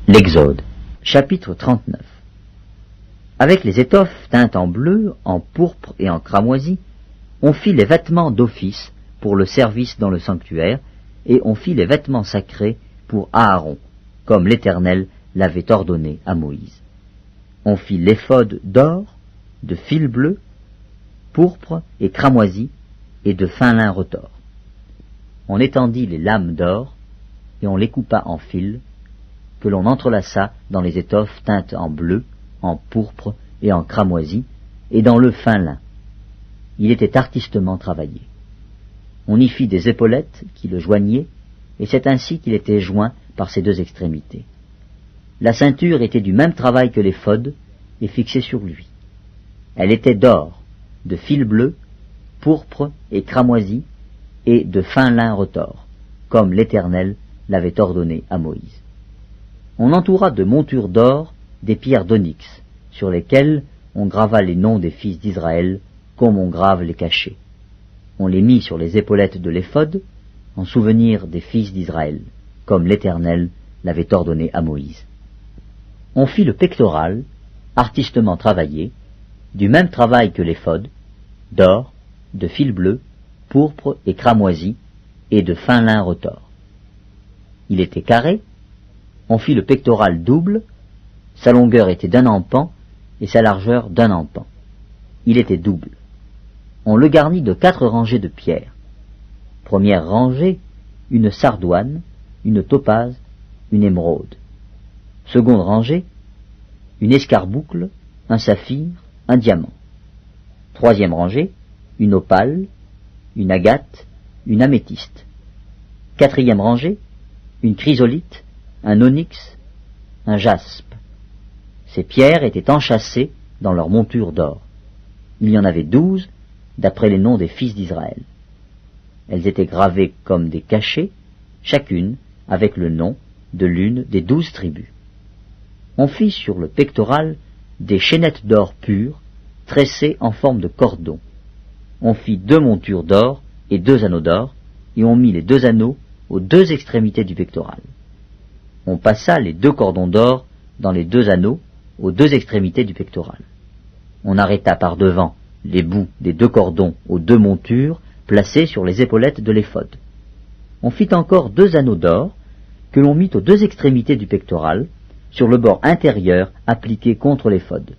L'Exode, chapitre 39. Avec les étoffes teintes en bleu, en pourpre et en cramoisi, on fit les vêtements d'office pour le service dans le sanctuaire, et on fit les vêtements sacrés pour Aaron, comme l'Éternel l'avait ordonné à Moïse. On fit l'éphod d'or, de fil bleu, pourpre et cramoisi, et de fin lin retors. On étendit les lames d'or, et on les coupa en fils, que l'on entrelaça dans les étoffes teintes en bleu, en pourpre et en cramoisi, et dans le fin lin. Il était artistement travaillé. On y fit des épaulettes qui le joignaient, et c'est ainsi qu'il était joint par ses deux extrémités. La ceinture était du même travail que l'éphod, et fixée sur lui. Elle était d'or, de fil bleu, pourpre et cramoisi, et de fin lin retors, comme l'Éternel l'avait ordonné à Moïse. On entoura de montures d'or des pierres d'onyx, sur lesquelles on grava les noms des fils d'Israël, comme on grave les cachets. On les mit sur les épaulettes de l'éphod, en souvenir des fils d'Israël, comme l'Éternel l'avait ordonné à Moïse. On fit le pectoral, artistement travaillé, du même travail que l'éphod, d'or, de fil bleu, pourpre et cramoisi, et de fin lin retors. Il était carré. On fit le pectoral double, sa longueur était d'un empan et sa largeur d'un empan. Il était double. On le garnit de 4 rangées de pierres. Première rangée, une sardoine, une topaze, une émeraude. Seconde rangée, une escarboucle, un saphir, un diamant. Troisième rangée, une opale, une agate, une améthyste. Quatrième rangée, une chrysolite, un onyx, un jaspe. Ces pierres étaient enchâssées dans leur monture d'or. Il y en avait 12, d'après les noms des fils d'Israël. Elles étaient gravées comme des cachets, chacune avec le nom de l'une des 12 tribus. On fit sur le pectoral des chaînettes d'or pur, tressées en forme de cordon. On fit 2 montures d'or et 2 anneaux d'or, et on mit les 2 anneaux aux 2 extrémités du pectoral. On passa les 2 cordons d'or dans les 2 anneaux aux 2 extrémités du pectoral. On arrêta par devant les bouts des 2 cordons aux 2 montures placées sur les épaulettes de l'éphod. On fit encore 2 anneaux d'or que l'on mit aux 2 extrémités du pectoral, sur le bord intérieur appliqué contre l'éphod.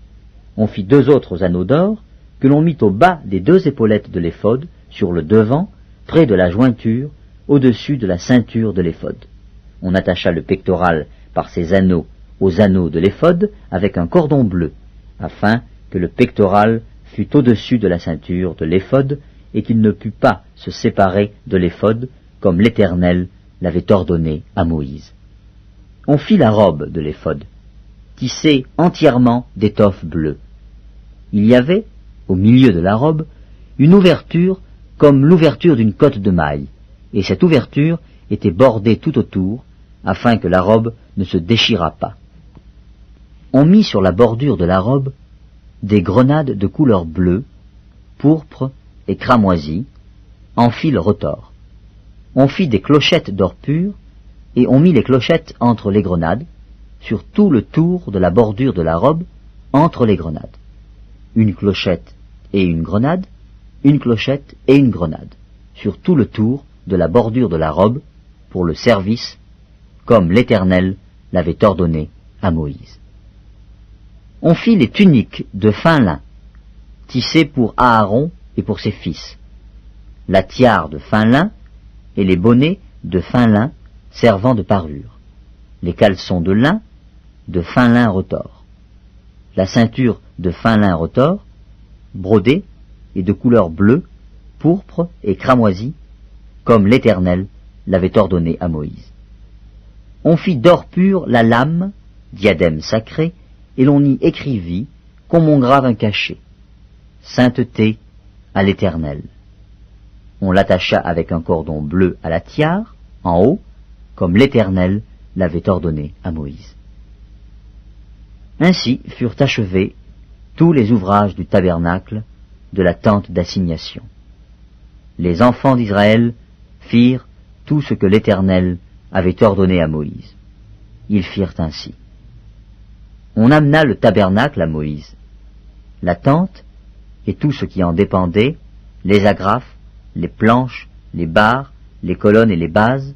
On fit 2 autres anneaux d'or que l'on mit au bas des 2 épaulettes de l'éphod, sur le devant, près de la jointure, au-dessus de la ceinture de l'éphod. On attacha le pectoral par ces anneaux aux anneaux de l'éphod avec un cordon bleu, afin que le pectoral fût au-dessus de la ceinture de l'éphod et qu'il ne pût pas se séparer de l'éphod comme l'Éternel l'avait ordonné à Moïse. On fit la robe de l'éphod, tissée entièrement d'étoffe bleue. Il y avait, au milieu de la robe, une ouverture comme l'ouverture d'une cotte de maille, et cette ouverture était bordée tout autour, afin que la robe ne se déchirât pas. On mit sur la bordure de la robe des grenades de couleur bleue, pourpre et cramoisi, en fil retors. On fit des clochettes d'or pur, et on mit les clochettes entre les grenades, sur tout le tour de la bordure de la robe, entre les grenades. Une clochette et une grenade, une clochette et une grenade, sur tout le tour de la bordure de la robe, pour le service, comme l'Éternel l'avait ordonné à Moïse. On fit les tuniques de fin lin, tissées pour Aaron et pour ses fils, la tiare de fin lin et les bonnets de fin lin servant de parure, les caleçons de lin de fin lin retors, la ceinture de fin lin retors, brodée et de couleur bleue, pourpre et cramoisi, comme l'Éternel l'avait ordonné à Moïse. On fit d'or pur la lame, diadème sacré, et l'on y écrivit, comme on grave un cachet, sainteté à l'Éternel. On l'attacha avec un cordon bleu à la tiare, en haut, comme l'Éternel l'avait ordonné à Moïse. Ainsi furent achevés tous les ouvrages du tabernacle, de la tente d'assignation. Les enfants d'Israël firent tout ce que l'Éternel avait ordonné à Moïse. Ils firent ainsi. On amena le tabernacle à Moïse. La tente et tout ce qui en dépendait, les agrafes, les planches, les barres, les colonnes et les bases,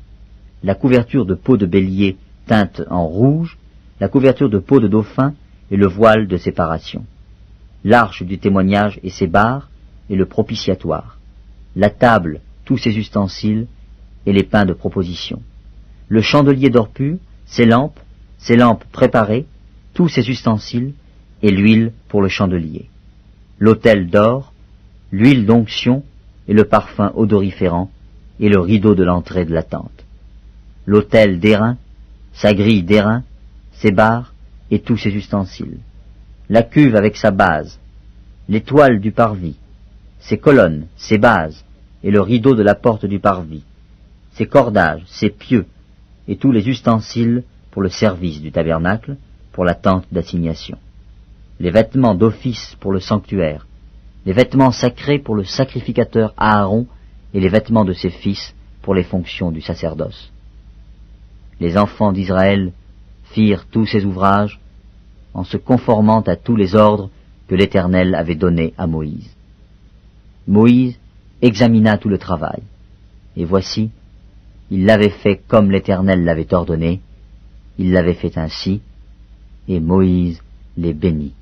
la couverture de peau de bélier teinte en rouge, la couverture de peau de dauphin et le voile de séparation, l'arche du témoignage et ses barres et le propitiatoire, la table, tous ses ustensiles et les pains de proposition, le chandelier d'or pur, ses lampes préparées, tous ses ustensiles et l'huile pour le chandelier, l'autel d'or, l'huile d'onction et le parfum odoriférant et le rideau de l'entrée de la tente, l'autel d'airain, sa grille d'airain, ses barres et tous ses ustensiles, la cuve avec sa base, l'étoile du parvis, ses colonnes, ses bases et le rideau de la porte du parvis, ses cordages, ses pieux et tous les ustensiles pour le service du tabernacle, pour la tente d'assignation, les vêtements d'office pour le sanctuaire, les vêtements sacrés pour le sacrificateur Aaron et les vêtements de ses fils pour les fonctions du sacerdoce. Les enfants d'Israël firent tous ces ouvrages en se conformant à tous les ordres que l'Éternel avait donnés à Moïse. Moïse examina tout le travail, et voici, il l'avait fait comme l'Éternel l'avait ordonné, il l'avait fait ainsi, et Moïse les bénit.